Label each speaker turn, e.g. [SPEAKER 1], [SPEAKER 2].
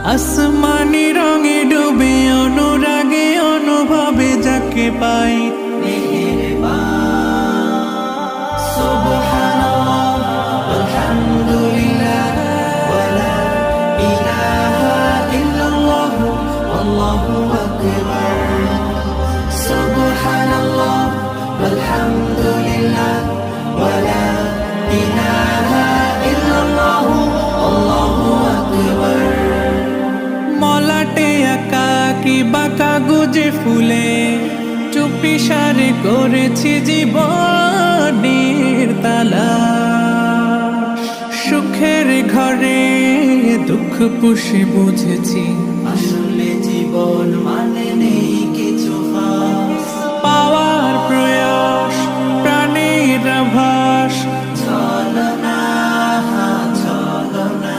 [SPEAKER 1] আসমানি রঙে ডুবে অনুরাগে অনুভবে যাকে পাই
[SPEAKER 2] সুবহানাল্লাহ আলহামদুলিল্লাহ ওয়ালা ইলাহা ইল্লাল্লাহ আল্লাহু আকবার সুবহানাল্লাহ আলহামদুলিল্লাহ ওয়ালা ইলাহা ইল্লাল্লাহ আল্লাহু আকবার
[SPEAKER 1] মলাটে আঁকা কি বাঁকা গুজে ফুলে চুপি সারে করেছি জীবনের তালা সুখের ঘরে দুঃখ পুষে বুঝেছি
[SPEAKER 2] আসলে জীবন মানে